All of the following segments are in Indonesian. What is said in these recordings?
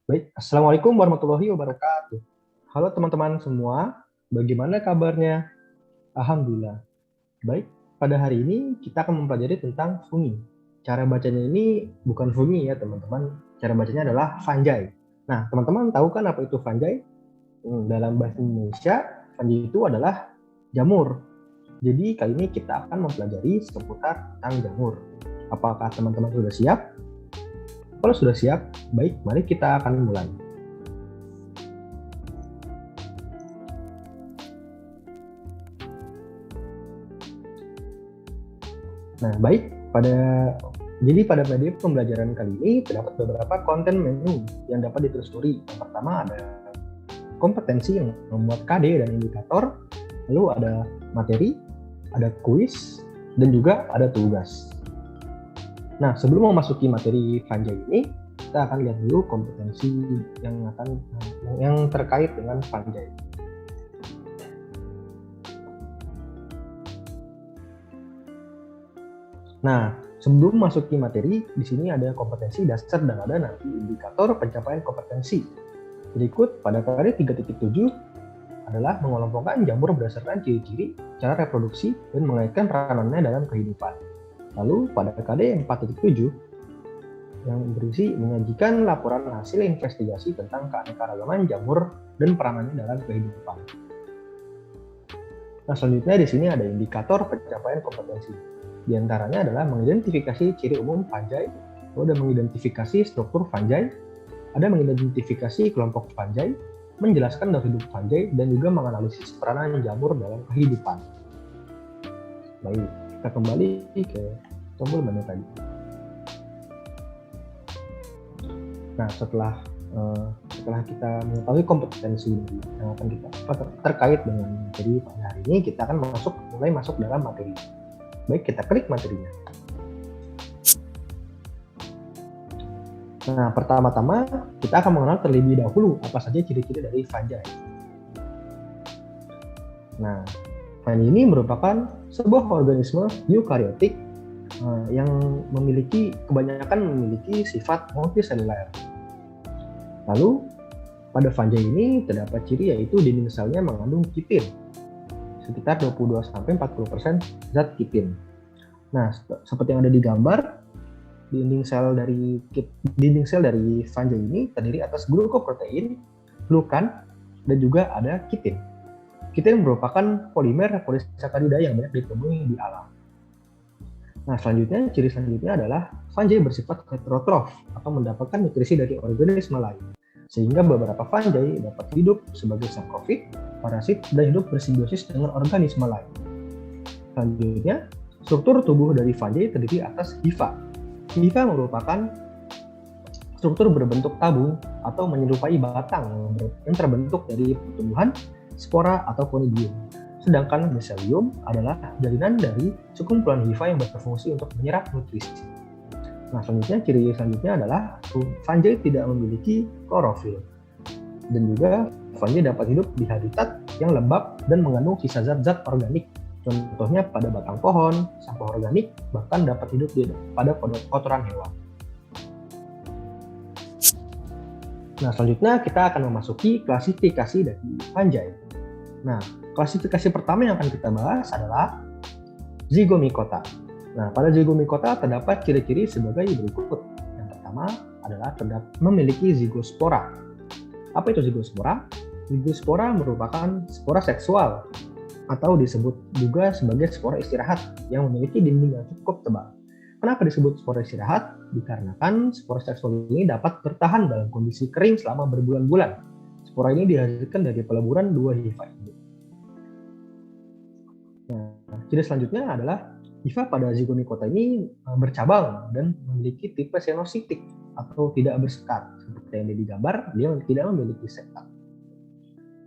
Baik, Assalamualaikum warahmatullahi wabarakatuh. Halo teman-teman semua, bagaimana kabarnya? Alhamdulillah. Baik, pada hari ini kita akan mempelajari tentang fungi. Cara bacanya ini bukan fungi ya teman-teman, cara bacanya adalah fungi. Nah, teman-teman tahu kan apa itu fungi? Dalam bahasa Indonesia, fungi itu adalah jamur. Jadi kali ini kita akan mempelajari seputar tentang jamur. Apakah teman-teman sudah siap? Kalau sudah siap, baik, mari kita akan mulai. Nah, baik, pada materi pembelajaran kali ini terdapat beberapa konten menu yang dapat ditelusuri. Yang pertama ada kompetensi yang membuat KD dan indikator, lalu ada materi, ada kuis, dan juga ada tugas. Nah, sebelum memasuki materi fungi ini, kita akan lihat dulu kompetensi yang terkait dengan fungi. Nah, sebelum masuki materi, di sini ada kompetensi dasar dan ada nanti indikator pencapaian kompetensi. Berikut pada KD 3.7 adalah mengelompokkan jamur berdasarkan ciri-ciri, cara reproduksi, dan mengaitkan peranannya dalam kehidupan. Lalu pada KD 4.7 yang berisi menyajikan laporan hasil investigasi tentang keanekaragaman jamur dan peranannya dalam kehidupan. Nah, selanjutnya di sini ada indikator pencapaian kompetensi. Di antaranya adalah mengidentifikasi ciri umum fungi, ada mengidentifikasi struktur fungi, ada mengidentifikasi kelompok fungi, menjelaskan daur hidup fungi, dan juga menganalisis peranan jamur dalam kehidupan. Baik, kita kembali ke tombol menu tadi. Nah, setelah kita mengetahui kompetensi yang akan kita terkait dengan materi pada hari ini, kita akan mulai masuk dalam materi. Baik, kita klik materinya. Nah, pertama-tama kita akan mengenal terlebih dahulu apa saja ciri-ciri dari fungi. Nah, fungi ini merupakan sebuah organisme eukariotik yang kebanyakan memiliki sifat multiseluler. Lalu, pada fungi ini terdapat ciri yaitu dinding selnya mengandung kitin, sekitar 22-40% zat kitin. Nah, seperti yang ada di gambar, dinding sel dari fungi ini terdiri atas glukoprotein, glukan, dan juga ada kitin. Kitin merupakan polimer polisakarida yang banyak ditemui di alam. Nah, ciri selanjutnya adalah fungi bersifat heterotrof atau mendapatkan nutrisi dari organisme lain. Sehingga beberapa fungi dapat hidup sebagai saprofit, parasit, dan hidup bersimbiosis dengan organisme lain. Selanjutnya, struktur tubuh dari fungi terdiri atas hifa. Hifa merupakan struktur berbentuk tabung atau menyerupai batang yang terbentuk dari pertumbuhan, spora, atau conidium. Sedangkan miselium adalah jalinan dari sekumpulan hifa yang berfungsi untuk menyerap nutrisi. Nah, ciri selanjutnya adalah fungi tidak memiliki klorofil. Dan juga fungi dapat hidup di habitat yang lembab dan mengandung sisa zat-zat organik. Contohnya pada batang pohon, sampah organik, bahkan dapat hidup pada kotoran hewan. Nah, selanjutnya kita akan memasuki klasifikasi dari fungi. Nah, klasifikasi pertama yang akan kita bahas adalah zygomicota. Nah, pada zygomicota terdapat ciri-ciri sebagai berikut. Yang pertama adalah memiliki zygospora. Apa itu zygospora? Zygospora merupakan spora seksual atau disebut juga sebagai spora istirahat yang memiliki dinding yang cukup tebal. Kenapa disebut spora istirahat? Dikarenakan spora seksual ini dapat bertahan dalam kondisi kering selama berbulan-bulan. Spora ini dihasilkan dari peleburan dua hifa induk. Nah, ciri selanjutnya adalah hifa pada zygomicota ini bercabang dan memiliki tipe senositik atau tidak bersekat. Seperti yang di gambar, dia tidak memiliki sekat.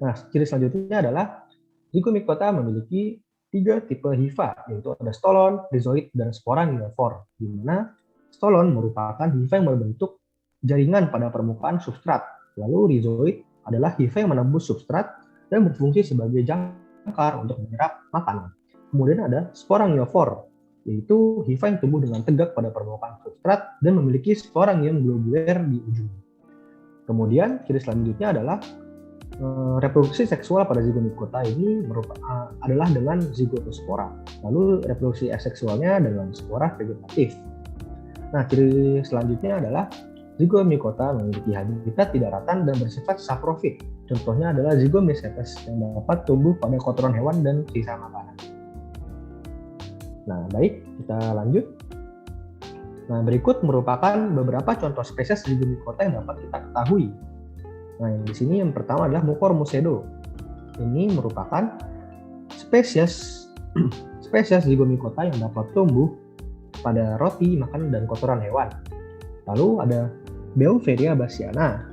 Nah, ciri selanjutnya adalah zygomicota memiliki 3 tipe hifa, yaitu ada stolon, rhizoid, dan sporangiovore, di mana stolon merupakan hifa yang berbentuk jaringan pada permukaan substrat. Lalu rhizoid adalah hifa yang menembus substrat dan berfungsi sebagai jangkar untuk menyerap makanan. Kemudian ada sporangiovore, yaitu hifa yang tumbuh dengan tegak pada permukaan substrat dan memiliki sporangium globuler di ujung. Kemudian ciri selanjutnya adalah reproduksi seksual pada zigomikota ini adalah dengan zigotospora. Lalu reproduksi aseksualnya dengan spora vegetatif. Nah, ciri selanjutnya adalah zigomikota memiliki habitat tidak ratan dan bersifat saprofit. Contohnya adalah zigomycetes yang dapat tumbuh pada kotoran hewan dan sisa makanan. Nah, baik, kita lanjut. Nah, berikut merupakan beberapa contoh spesies zigomikota yang dapat kita ketahui. Nah, yang di sini yang pertama adalah Mucor mucedo. Ini merupakan spesies zigomikota yang dapat tumbuh pada roti, makanan, dan kotoran hewan. Lalu ada Beauveria bassiana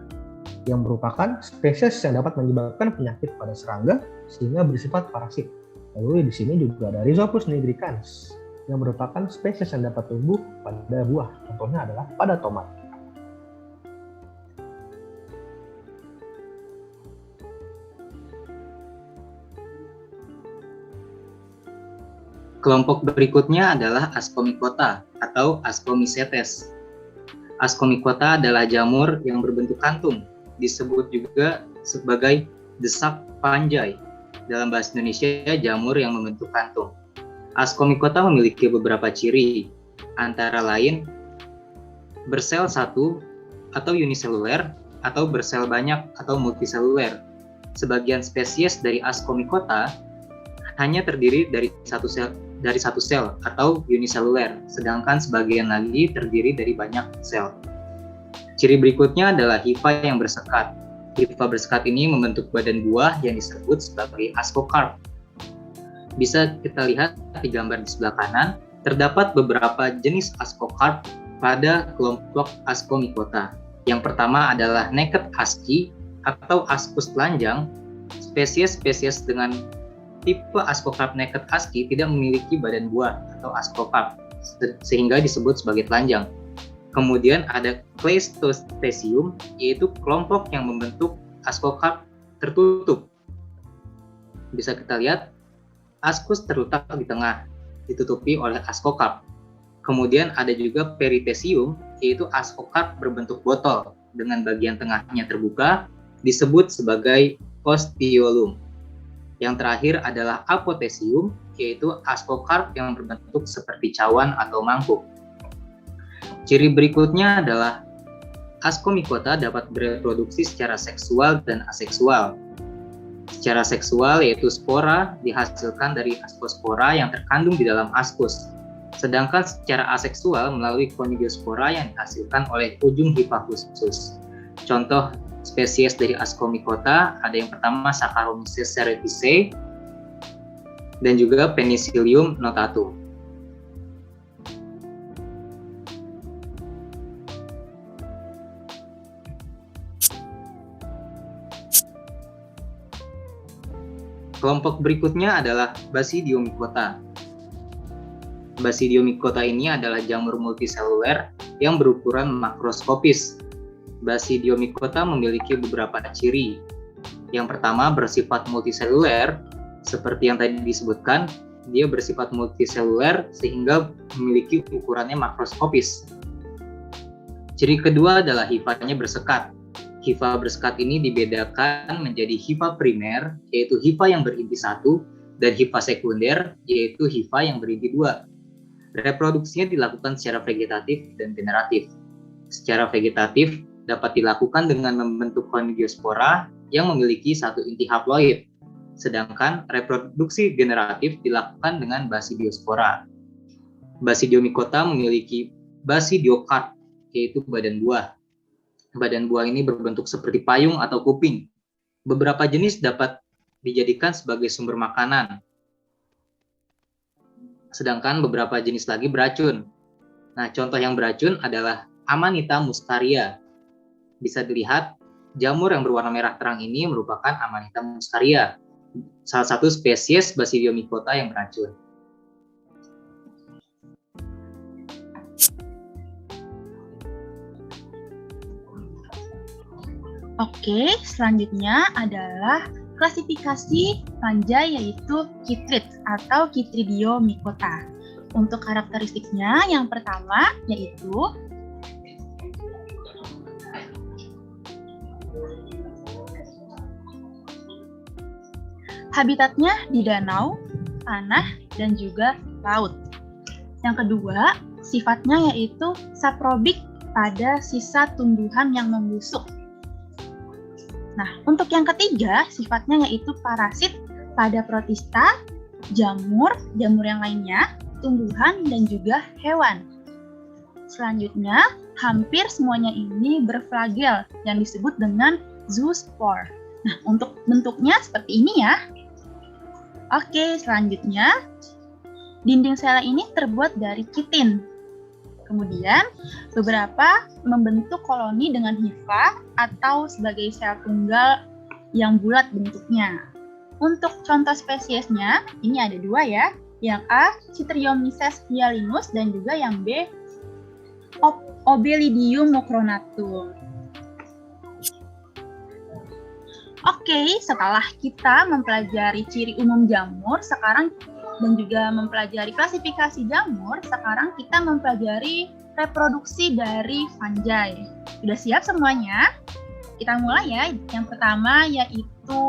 yang merupakan spesies yang dapat menyebabkan penyakit pada serangga sehingga bersifat parasit. Lalu di sini juga ada Rhizopus nigricans yang merupakan spesies yang dapat tumbuh pada buah. Contohnya adalah pada tomat. Kelompok berikutnya adalah Ascomycota atau Ascomycetes. Ascomycota adalah jamur yang berbentuk kantung, disebut juga sebagai desak panjai. Dalam bahasa Indonesia, jamur yang membentuk kantung. Ascomycota memiliki beberapa ciri, antara lain bersel satu atau uniseluler, atau bersel banyak atau multiseluler. Sebagian spesies dari Ascomycota hanya terdiri dari satu sel atau uniseluler, sedangkan sebagian lagi terdiri dari banyak sel. Ciri berikutnya adalah hifa yang bersekat. Hifa bersekat ini membentuk badan buah yang disebut sebagai ascocarp. Bisa kita lihat di gambar di sebelah kanan, terdapat beberapa jenis ascocarp pada kelompok Ascomycota. Yang pertama adalah naked husky atau ascus telanjang. Spesies dengan tipe Ascocarp naked husky tidak memiliki badan buah atau ascocarp, sehingga disebut sebagai telanjang. Kemudian ada Cleistostesium, yaitu kelompok yang membentuk ascocarp tertutup. Bisa kita lihat, ascus terletak di tengah, ditutupi oleh ascocarp. Kemudian ada juga Peritesium, yaitu ascocarp berbentuk botol, dengan bagian tengahnya terbuka, disebut sebagai ostiolum. Yang terakhir adalah Apothecium, yaitu ascocarp yang berbentuk seperti cawan atau mangkuk. Ciri berikutnya adalah Ascomycota dapat bereproduksi secara seksual dan aseksual. Secara seksual yaitu spora dihasilkan dari ascospora yang terkandung di dalam ascus. Sedangkan secara aseksual melalui conigiospora yang dihasilkan oleh ujung hifa khusus. Contoh spesies dari Ascomycota ada yang pertama Saccharomyces cerevisiae dan juga Penicillium notatum. Kelompok berikutnya adalah Basidiomycota. Basidiomycota ini adalah jamur multiseluler yang berukuran makroskopis. Basidiomycota memiliki beberapa ciri. Yang pertama bersifat multiseluler, seperti yang tadi disebutkan, dia bersifat multiseluler sehingga memiliki ukurannya makroskopis. Ciri kedua adalah hifanya bersekat. Hifa bersekat ini dibedakan menjadi hifa primer, yaitu hifa yang berinti 1, dan hifa sekunder, yaitu hifa yang berinti 2. Reproduksinya dilakukan secara vegetatif dan generatif. Secara vegetatif dapat dilakukan dengan membentuk conigiospora yang memiliki satu inti haploid, sedangkan reproduksi generatif dilakukan dengan basidiospora. Basidiomycota memiliki basidiokarp, yaitu badan buah. Badan buah ini berbentuk seperti payung atau kuping. Beberapa jenis dapat dijadikan sebagai sumber makanan, sedangkan beberapa jenis lagi beracun. Nah, contoh yang beracun adalah Amanita muscaria. Bisa dilihat, jamur yang berwarna merah terang ini merupakan Amanita muscaria, salah satu spesies Basidiomycota yang beracun. Oke, selanjutnya adalah klasifikasi fungi yaitu Chytrids atau Chytridiomycota. Untuk karakteristiknya, yang pertama yaitu Habitatnya di danau, tanah, dan juga laut. Yang kedua, sifatnya yaitu saprobik pada sisa tumbuhan yang membusuk. Nah, untuk yang ketiga, sifatnya yaitu parasit pada protista, jamur yang lainnya, tumbuhan, dan juga hewan. Selanjutnya, hampir semuanya ini berflagel yang disebut dengan zoospore. Nah, untuk bentuknya seperti ini ya. Oke, selanjutnya, dinding sel ini terbuat dari kitin. Kemudian, beberapa membentuk koloni dengan hifa atau sebagai sel tunggal yang bulat bentuknya. Untuk contoh spesiesnya, ini ada dua ya. Yang A, Chytriomyces hyalinus, dan juga yang B, Obelidium mucronatum. Oke, setelah kita mempelajari ciri umum jamur, sekarang dan juga mempelajari klasifikasi jamur, sekarang kita mempelajari reproduksi dari fungi. Sudah siap semuanya? Kita mulai ya. Yang pertama yaitu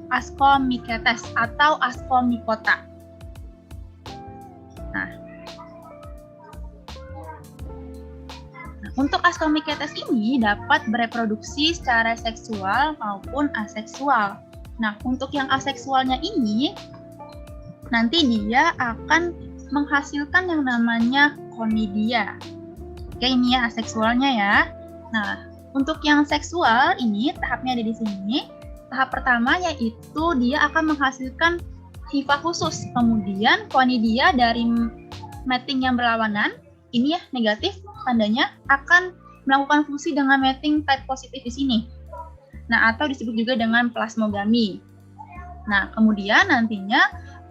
Ascomycetes atau Ascomycota. Untuk Ascomycetes ini dapat bereproduksi secara seksual maupun aseksual. Nah, untuk yang aseksualnya ini, nanti dia akan menghasilkan yang namanya conidia. Oke, ini ya aseksualnya ya. Nah, untuk yang seksual ini tahapnya ada di sini. Tahap pertama yaitu dia akan menghasilkan hifa khusus. Kemudian conidia dari mating yang berlawanan, ini ya negatif, tandanya akan melakukan fungsi dengan mating type positif di sini. Nah, atau disebut juga dengan plasmogami. Nah, kemudian nantinya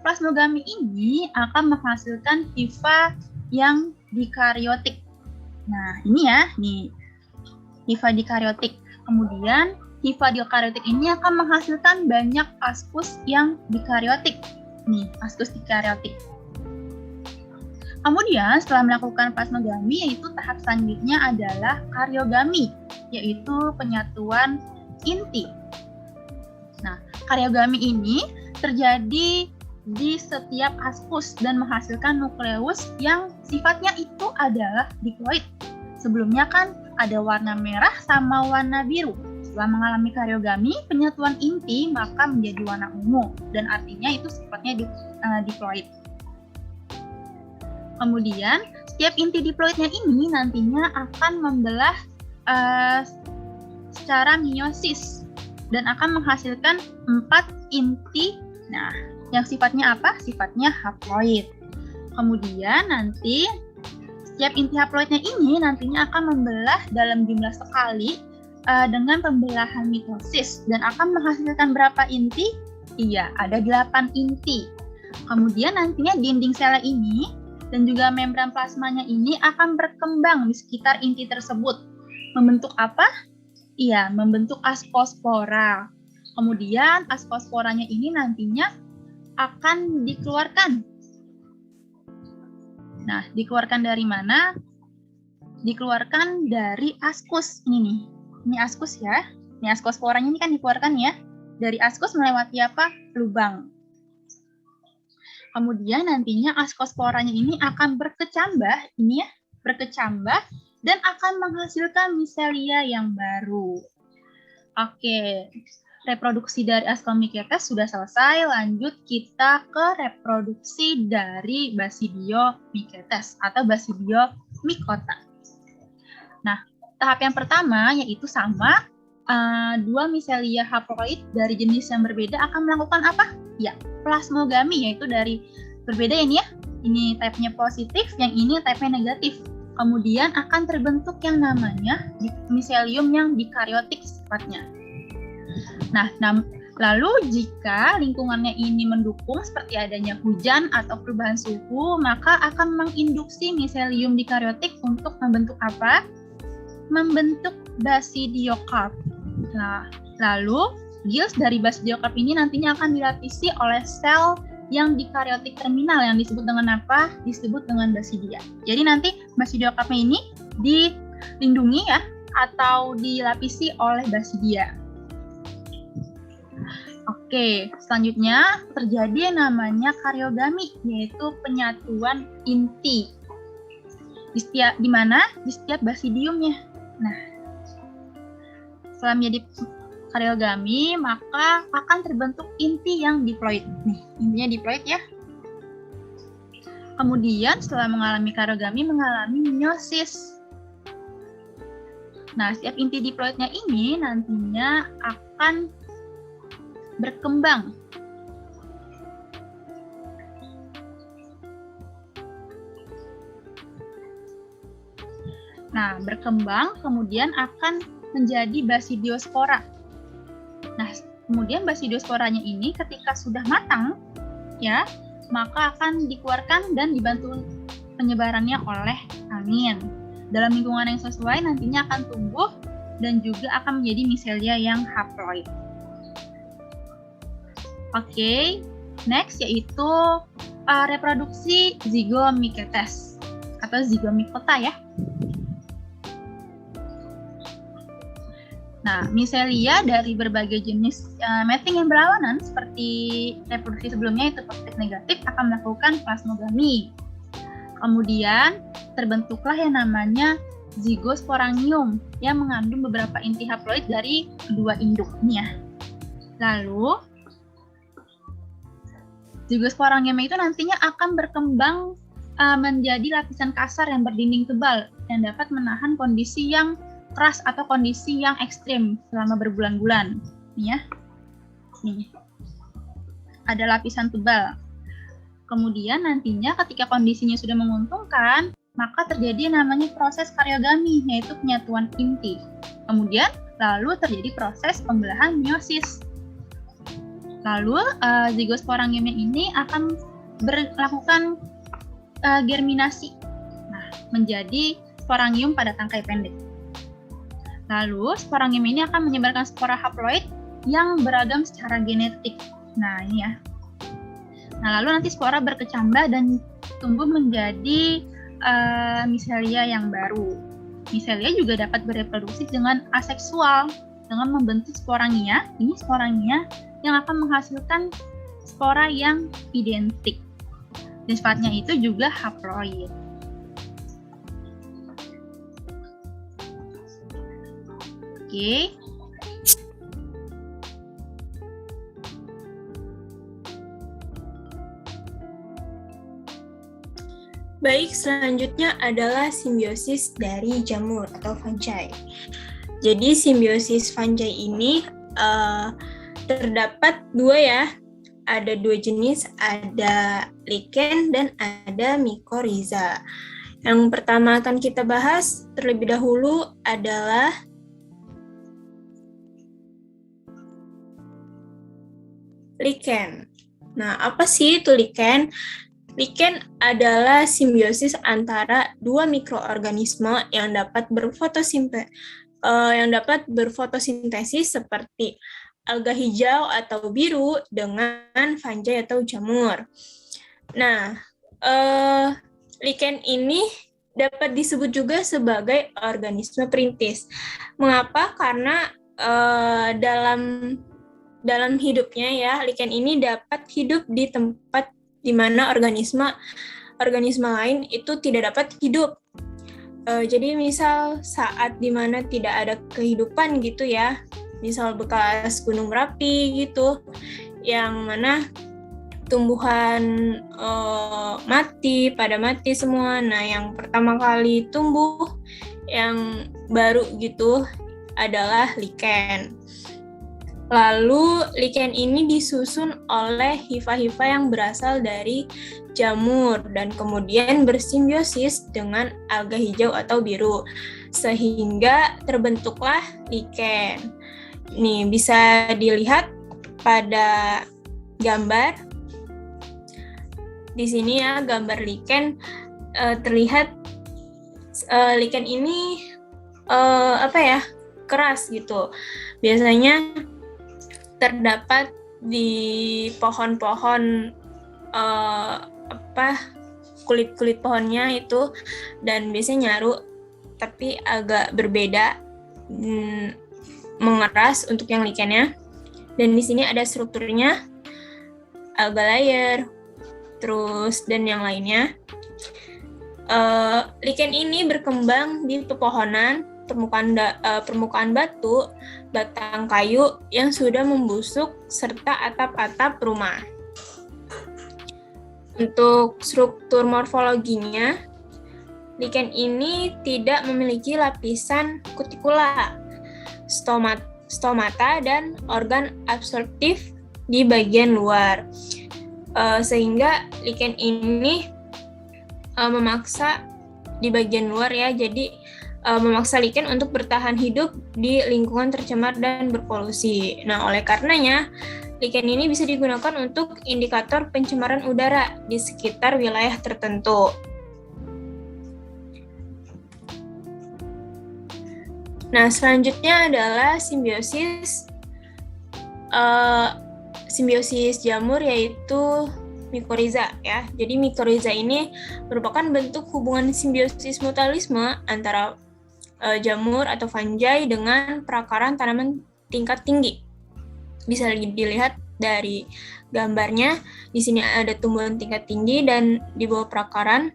plasmogami ini akan menghasilkan hifa yang dikaryotik. Nah, ini ya, nih hifa dikaryotik. Kemudian hifa dikaryotik ini akan menghasilkan banyak askus yang dikaryotik. Nih, askus dikaryotik. Kemudian setelah melakukan plasmogami, yaitu tahap selanjutnya adalah karyogami, yaitu penyatuan inti. Nah, karyogami ini terjadi di setiap askus dan menghasilkan nukleus yang sifatnya itu adalah diploid. Sebelumnya kan ada warna merah sama warna biru. Setelah mengalami karyogami, penyatuan inti maka menjadi warna ungu dan artinya itu sifatnya diploid. Kemudian, setiap inti diploidnya ini nantinya akan membelah secara meiosis dan akan menghasilkan 4 inti. Nah, yang sifatnya apa? Sifatnya haploid. Kemudian nanti setiap inti haploidnya ini nantinya akan membelah dalam jumlah sekali dengan pembelahan mitosis dan akan menghasilkan berapa inti? Iya, ada 8 inti. Kemudian nantinya dinding sel ini dan juga membran plasmanya ini akan berkembang di sekitar inti tersebut. Membentuk apa? Iya, membentuk ascospora. Kemudian ascosporanya ini nantinya akan dikeluarkan. Nah, dikeluarkan dari mana? Dikeluarkan dari askus ini nih. Ini askus ya. Ini ascosporanya ini kan dikeluarkan ya. Dari askus melewati apa? Lubang. Kemudian nantinya ascosporanya ini akan berkecambah, ini ya, berkecambah dan akan menghasilkan micelia yang baru. Oke, reproduksi dari Ascomycetes sudah selesai, lanjut kita ke reproduksi dari Basidiomycetes atau Basidiomycota. Nah, tahap yang pertama yaitu sama, dua micelia haploid dari jenis yang berbeda akan melakukan apa? Ya, plasmogami, yaitu dari berbeda ini ya. Ini type-nya positif, yang ini type-nya negatif. Kemudian akan terbentuk yang namanya miselium yang dikaryotik sifatnya. Nah, lalu jika lingkungannya ini mendukung seperti adanya hujan atau perubahan suhu, maka akan menginduksi miselium dikaryotik untuk membentuk apa? Membentuk basidiokarp. Nah, lalu gills dari basidiokarp ini nantinya akan dilapisi oleh sel yang dikaryotik terminal yang disebut dengan apa? Disebut dengan basidia. Jadi nanti basidiokarpnya ini dilindungi ya atau dilapisi oleh basidia. Oke. Oke, selanjutnya terjadi yang namanya karyogami, yaitu penyatuan inti. Di mana? Di setiap basidiumnya. Nah, setelah menjadi karyogami, maka akan terbentuk inti yang diploid. Nih, intinya diploid ya. Kemudian setelah mengalami karyogami, mengalami meiosis. Nah, setiap inti diploidnya ini nantinya akan berkembang. Nah, berkembang kemudian akan menjadi basidiospora. Nah, kemudian basidiosporanya ini ketika sudah matang, ya, maka akan dikeluarkan dan dibantu penyebarannya oleh angin. Dalam lingkungan yang sesuai nantinya akan tumbuh dan juga akan menjadi miselia yang haploid. Oke, next yaitu reproduksi zygomycetes atau zygomicota ya. Nah, miselia dari berbagai jenis mating yang berlawanan seperti reproduksi sebelumnya itu positif negatif akan melakukan plasmogami. Kemudian terbentuklah yang namanya zygosporangium yang mengandung beberapa inti haploid dari kedua induknya. Lalu zygosporangium itu nantinya akan berkembang menjadi lapisan kasar yang berdinding tebal yang dapat menahan kondisi yang keras atau kondisi yang ekstrim selama berbulan-bulan. Nih ya. Nih. Ada lapisan tebal. Kemudian nantinya ketika kondisinya sudah menguntungkan, maka terjadi namanya proses karyogami, yaitu penyatuan inti. Kemudian lalu terjadi proses pembelahan meiosis. Lalu zygosporangium ini akan melakukan germinasi. Nah, menjadi sporangium pada tangkai pendek. Lalu, sporangium ini akan menyebarkan spora haploid yang beragam secara genetik. Nah, ini ya. Nah, lalu nanti spora berkecambah dan tumbuh menjadi miselia yang baru. Miselia juga dapat bereproduksi dengan aseksual, dengan membentuk sporangia. Ini sporangia yang akan menghasilkan spora yang identik. Dan sifatnya itu juga haploid. Oke. Baik, selanjutnya adalah simbiosis dari jamur atau fungi. Jadi simbiosis fungi ini terdapat dua ya, ada dua jenis, ada lichen dan ada mycorrhiza. Yang pertama akan kita bahas terlebih dahulu adalah lichen. Nah, apa sih itu lichen? Lichen adalah simbiosis antara dua mikroorganisme yang dapat berfotosintesis seperti alga hijau atau biru dengan fungi atau jamur. Nah, lichen ini dapat disebut juga sebagai organisme perintis. Mengapa? Karena dalam hidupnya ya, lichen ini dapat hidup di tempat di mana organisme lain itu tidak dapat hidup. Jadi misal saat di mana tidak ada kehidupan gitu ya, misal bekas gunung berapi gitu, yang mana tumbuhan pada mati semua. Nah, yang pertama kali tumbuh yang baru gitu adalah lichen. Lalu lichen ini disusun oleh hifa-hifa yang berasal dari jamur dan kemudian bersimbiosis dengan alga hijau atau biru sehingga terbentuklah lichen. Nih bisa dilihat pada gambar di sini ya, gambar lichen terlihat lichen ini keras gitu. Biasanya terdapat di pohon-pohon kulit pohonnya itu, dan biasanya nyaru tapi agak berbeda mengeras untuk yang lichennya. Dan di sini ada strukturnya, alga layer, terus dan yang lainnya. Lichen ini berkembang di pepohonan, permukaan batu, batang kayu yang sudah membusuk, serta atap-atap rumah. Untuk struktur morfologinya, lichen ini tidak memiliki lapisan kutikula, stomata, dan organ absorptif di bagian luar. Sehingga lichen ini memaksa di bagian luar ya, jadi memaksa lichen untuk bertahan hidup di lingkungan tercemar dan berpolusi. Nah, oleh karenanya, lichen ini bisa digunakan untuk indikator pencemaran udara di sekitar wilayah tertentu. Nah, selanjutnya adalah simbiosis jamur, yaitu mikoriza ya. Jadi mikoriza ini merupakan bentuk hubungan simbiosis mutualisme antara jamur atau fungi dengan perakaran tanaman tingkat tinggi. Bisa dilihat dari gambarnya. Di sini ada tumbuhan tingkat tinggi dan di bawah perakaran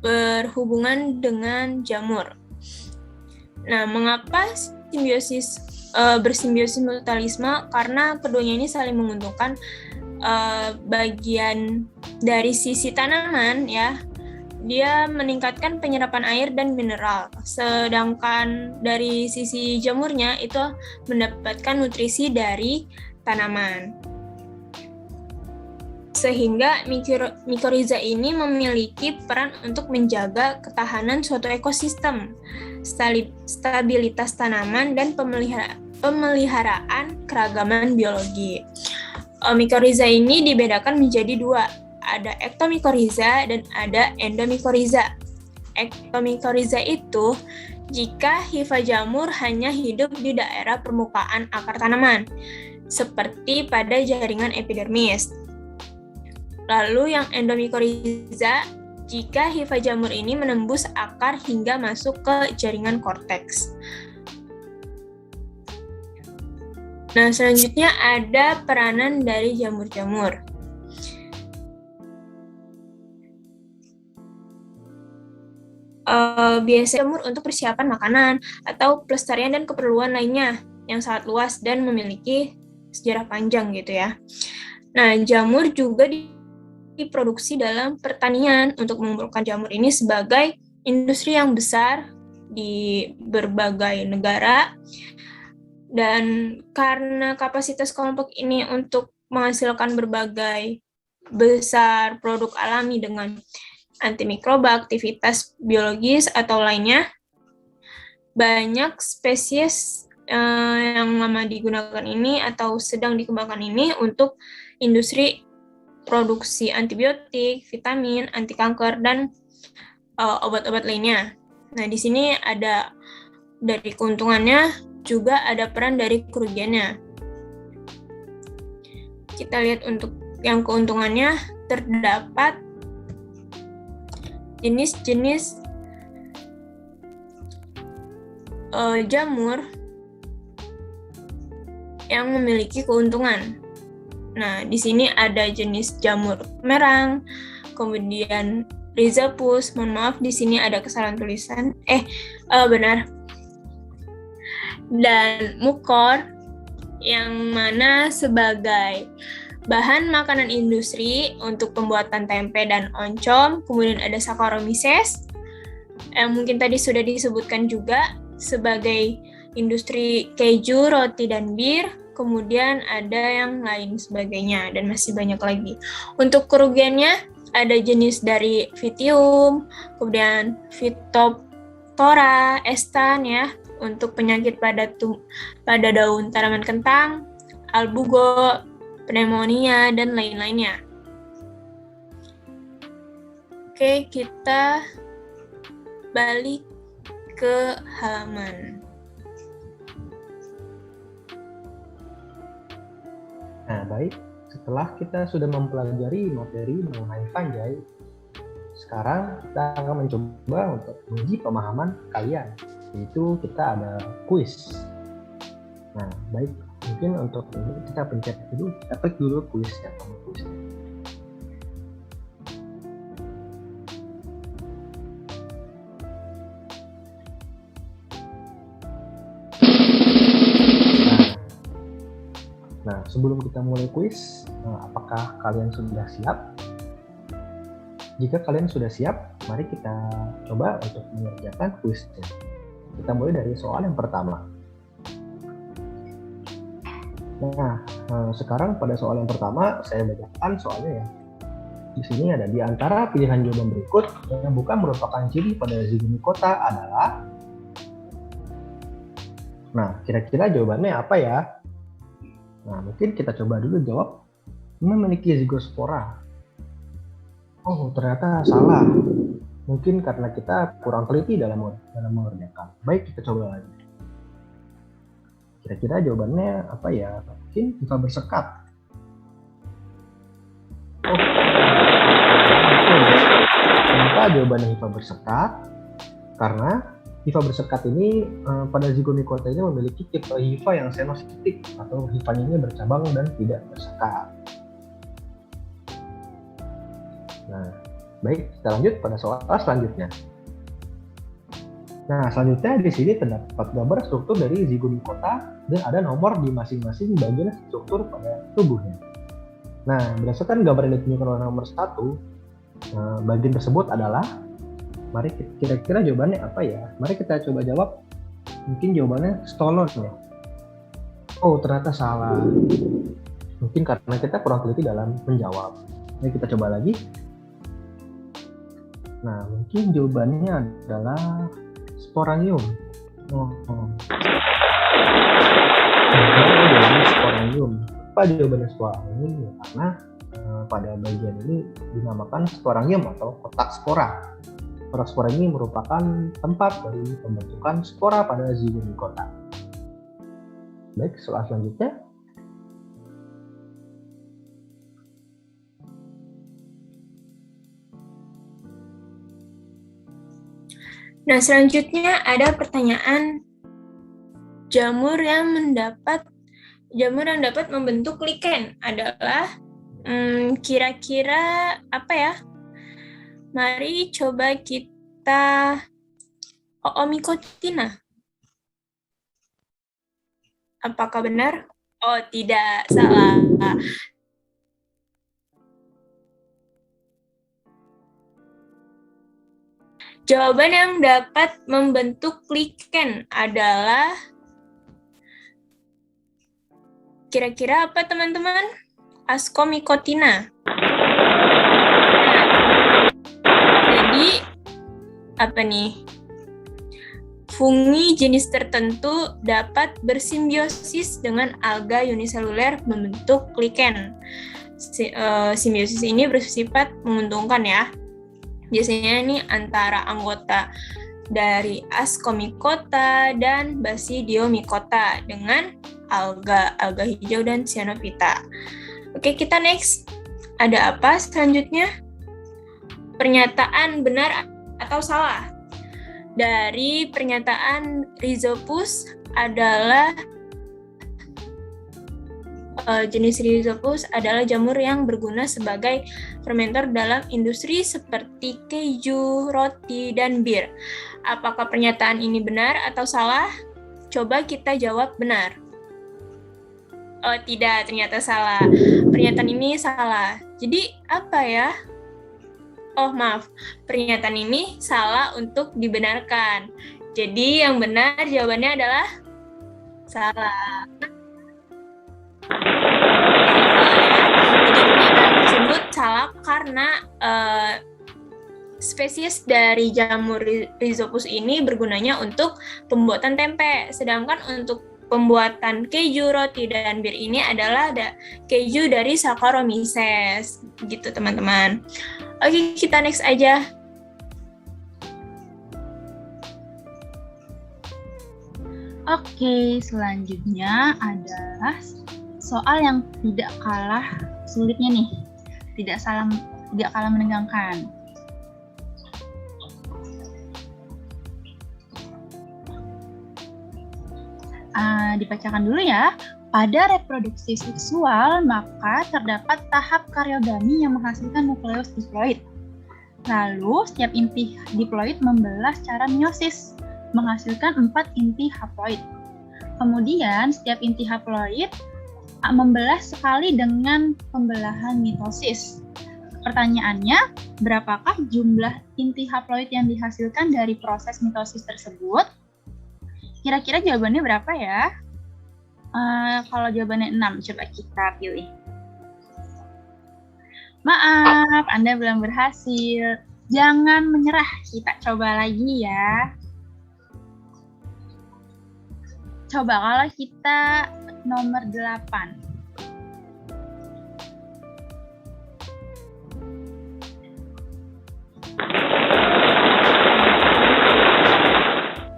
berhubungan dengan jamur. Nah, mengapa bersimbiosis mutualisme? Karena keduanya ini saling menguntungkan. Bagian dari sisi tanaman ya, dia meningkatkan penyerapan air dan mineral, sedangkan dari sisi jamurnya itu mendapatkan nutrisi dari tanaman. Sehingga mikoriza ini memiliki peran untuk menjaga ketahanan suatu ekosistem, stabilitas tanaman, dan pemeliharaan keragaman biologi. Mikoriza ini dibedakan menjadi dua, ada ektomikoriza dan ada endomikoriza. Ektomikoriza itu jika hifa jamur hanya hidup di daerah permukaan akar tanaman, seperti pada jaringan epidermis. Lalu yang endomikoriza jika hifa jamur ini menembus akar hingga masuk ke jaringan korteks. Nah, selanjutnya ada peranan dari jamur-jamur. Biasanya jamur untuk persiapan makanan atau pelestarian dan keperluan lainnya yang sangat luas dan memiliki sejarah panjang gitu ya. Nah, jamur juga diproduksi dalam pertanian. Untuk mengumpulkan jamur ini sebagai industri yang besar di berbagai negara, dan karena kapasitas kelompok ini untuk menghasilkan berbagai besar produk alami dengan antimikroba, aktivitas biologis atau lainnya, banyak spesies yang lama digunakan ini atau sedang dikembangkan ini untuk industri produksi antibiotik, vitamin, anti kanker, dan obat-obat lainnya. Nah, di sini ada dari keuntungannya, juga ada peran dari kerugiannya. Kita lihat untuk yang keuntungannya, terdapat jenis-jenis jamur yang memiliki keuntungan. Nah, di sini ada jenis jamur merang, kemudian Rhizopus, mohon maaf di sini ada kesalahan tulisan. Benar. Dan Mucor, yang mana sebagai bahan makanan industri untuk pembuatan tempe dan oncom. Kemudian ada Saccharomyces, yang mungkin tadi sudah disebutkan juga sebagai industri keju, roti, dan bir. Kemudian ada yang lain sebagainya, dan masih banyak lagi. Untuk kerugiannya, ada jenis dari Vitium, kemudian Phytophthora, Estan ya, untuk penyakit pada daun tanaman kentang, albugo, pneumonia, dan lain-lainnya. Oke, kita balik ke halaman. Nah, baik. Setelah kita sudah mempelajari materi mengenai fungi, sekarang kita akan mencoba untuk menguji pemahaman kalian yaitu kita ada kuis. Nah, baik, mungkin untuk ini kita pencet dulu, kita klik dulu kuisnya, tombol kuisnya. Nah, sebelum kita mulai kuis, apakah kalian sudah siap? Jika kalian sudah siap, mari kita coba untuk mengerjakan kuisnya. Kita mulai dari soal yang pertama. Nah, sekarang pada soal yang pertama, saya bacakan soalnya ya. Di sini ada di antara pilihan jawaban berikut yang bukan merupakan ciri pada zigomikota adalah. Nah, kira-kira jawabannya apa ya? Nah, mungkin kita coba dulu jawab memiliki zigospora. Oh, ternyata salah. Mungkin karena kita kurang teliti dalam mengerjakan. Baik, kita coba lagi. Kira-kira jawabannya apa ya? Mungkin hifa bersekat. Oh, kenapa jawabannya hifa bersekat? Karena hifa bersekat ini pada zigomikota ini memiliki tipe hifa yang senositik atau hifanya ini bercabang dan tidak bersekat. Nah, baik, kita lanjut pada soal selanjutnya. Nah, selanjutnya di sini terdapat gambar struktur dari zigomikota dan ada nomor di masing-masing bagian struktur pada tubuhnya. Nah, berdasarkan gambar yang ditunjukkan oleh nomor 1, bagian tersebut adalah, mari kira-kira jawabannya apa ya? Mari kita coba jawab. Mungkin jawabannya stolon ya. Oh, ternyata salah. Mungkin karena kita kurang teliti dalam menjawab. Mari kita coba lagi. Nah, mungkin jawabannya adalah sporangium. Jawabannya sporangium. Apa jawabannya sporangium? Ya, karena pada bagian ini dinamakan sporangium atau kotak spora. Kotak spora ini merupakan tempat dari pembentukan spora pada zigomikota. Baik, soal selanjutnya. Nah, selanjutnya ada pertanyaan jamur yang dapat membentuk lichen adalah kira-kira apa ya? Mari coba kita Oomycotina. Apakah benar? Oh, tidak, salah. Jawaban yang dapat membentuk lichen adalah kira-kira apa, teman-teman? Ascomycotina. Jadi, apa nih? Fungi jenis tertentu dapat bersimbiosis dengan alga uniseluler membentuk lichen. Simbiosis ini bersifat menguntungkan ya. Biasanya ini antara anggota dari Ascomycota dan Basidiomycota dengan alga hijau dan cyanophyta. Oke, kita next. Ada apa selanjutnya? Pernyataan benar atau salah? Dari pernyataan Rhizopus adalah jenis Rhizopus adalah jamur yang berguna sebagai fermenter dalam industri seperti keju, roti, dan bir. Apakah pernyataan ini benar atau salah? Coba kita jawab benar. Oh, tidak, ternyata salah. Pernyataan ini salah. Jadi, apa ya? Oh, maaf. Pernyataan ini salah untuk dibenarkan. Jadi, yang benar jawabannya adalah salah. Jadi, pernyataan tersebut salah karena spesies dari jamur Rhizopus ini bergunanya untuk pembuatan tempe. Sedangkan untuk pembuatan keju, roti, dan bir ini adalah keju dari Saccharomyces, gitu teman-teman. Oke, kita next aja. Oke, selanjutnya adalah soal yang tidak kalah sulitnya nih, tidak kalah menegangkan. Dibacakan dulu ya. Pada reproduksi seksual, maka terdapat tahap karyogami yang menghasilkan nukleus diploid. Lalu, setiap inti diploid membelah secara meiosis, menghasilkan 4 inti haploid. Kemudian, setiap inti haploid membelah sekali dengan pembelahan mitosis. Pertanyaannya, berapakah jumlah inti haploid yang dihasilkan dari proses mitosis tersebut? Kira-kira jawabannya berapa ya? Kalau jawabannya 6, coba kita pilih. Maaf, Anda belum berhasil. Jangan menyerah, kita coba lagi ya. Coba kalau kita nomor 8.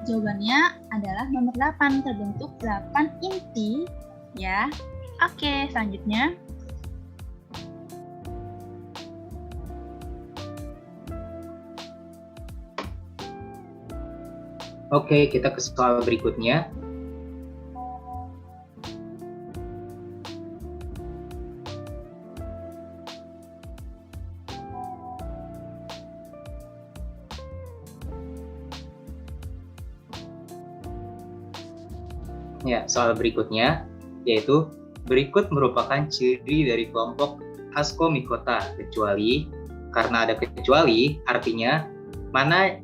Jawabannya adalah nomor 8, terbentuk 8 inti ya. Oke, selanjutnya. Oke, kita ke soal berikutnya. Ya, soal berikutnya yaitu berikut merupakan ciri dari kelompok Ascomycota kecuali, karena ada kecuali artinya mana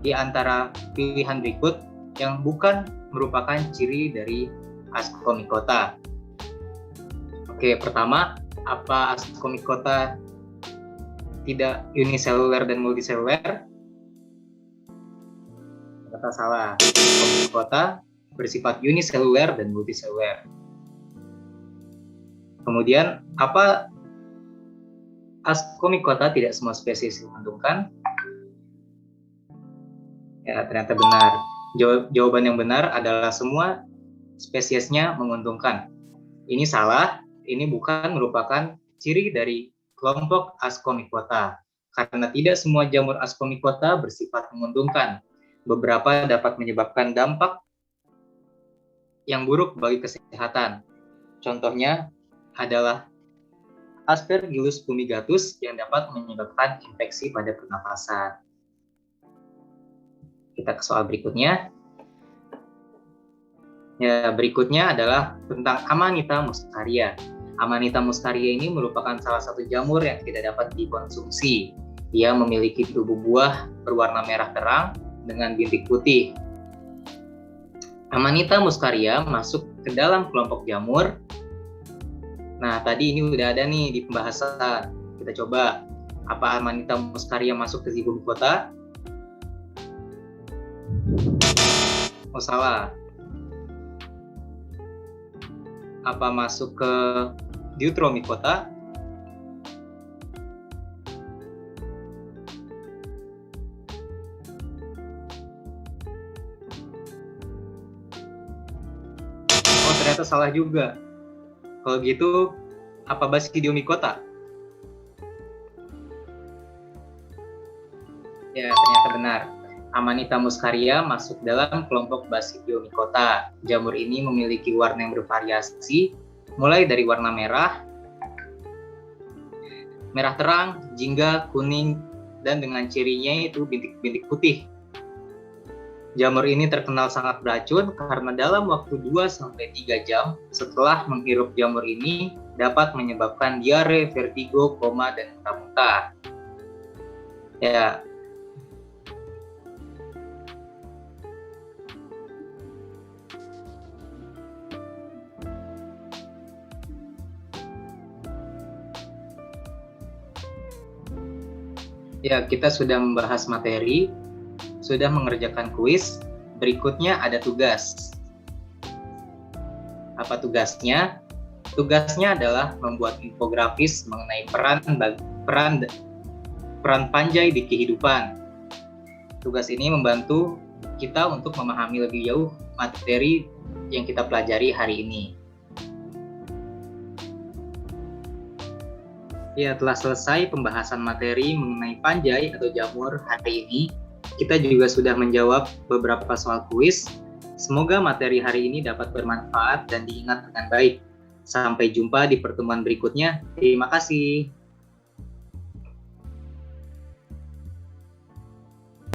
di antara pilihan berikut yang bukan merupakan ciri dari Ascomycota. Oke, pertama, apa Ascomycota tidak uniseluler dan multiseluler? Kata salah. Ascomycota bersifat uniseluler dan multiseluler. Kemudian, apa Ascomycota tidak semua spesies menguntungkan? Ya, ternyata benar. Jawaban yang benar adalah semua spesiesnya menguntungkan. Ini salah, ini bukan merupakan ciri dari kelompok Ascomycota. Karena tidak semua jamur Ascomycota bersifat menguntungkan. Beberapa dapat menyebabkan dampak yang buruk bagi kesehatan. Contohnya adalah Aspergillus fumigatus yang dapat menyebabkan infeksi pada pernapasan. Kita ke soal berikutnya. Ya, berikutnya adalah tentang Amanita muscaria. Amanita muscaria ini merupakan salah satu jamur yang tidak dapat dikonsumsi. Ia memiliki tubuh buah berwarna merah terang dengan bintik putih. Amanita muscaria masuk ke dalam kelompok jamur. Nah, tadi ini udah ada nih di pembahasan. Kita coba, apa Amanita muscaria masuk ke Zygomicota? Oh, salah. Apa masuk ke Deuteromycota? Ternyata salah juga. Kalau gitu, apa Basidiomycota? Ya, ternyata benar. Amanita muscaria masuk dalam kelompok Basidiomycota. Jamur ini memiliki warna yang bervariasi, mulai dari warna merah, merah terang, jingga, kuning, dan dengan cirinya itu bintik-bintik putih. Jamur ini terkenal sangat beracun karena dalam waktu 2-3 jam setelah menghirup jamur ini dapat menyebabkan diare, vertigo, koma, dan muntah-muntah. Ya. Ya, kita sudah membahas materi, sudah mengerjakan kuis, berikutnya ada tugas. Apa tugasnya? Tugasnya adalah membuat infografis mengenai peran panjai di kehidupan. Tugas ini membantu kita untuk memahami lebih jauh materi yang kita pelajari hari ini. Ya, telah selesai pembahasan materi mengenai panjai atau jamur hari ini. Kita juga sudah menjawab beberapa soal kuis. Semoga materi hari ini dapat bermanfaat dan diingat dengan baik. Sampai jumpa di pertemuan berikutnya. Terima kasih.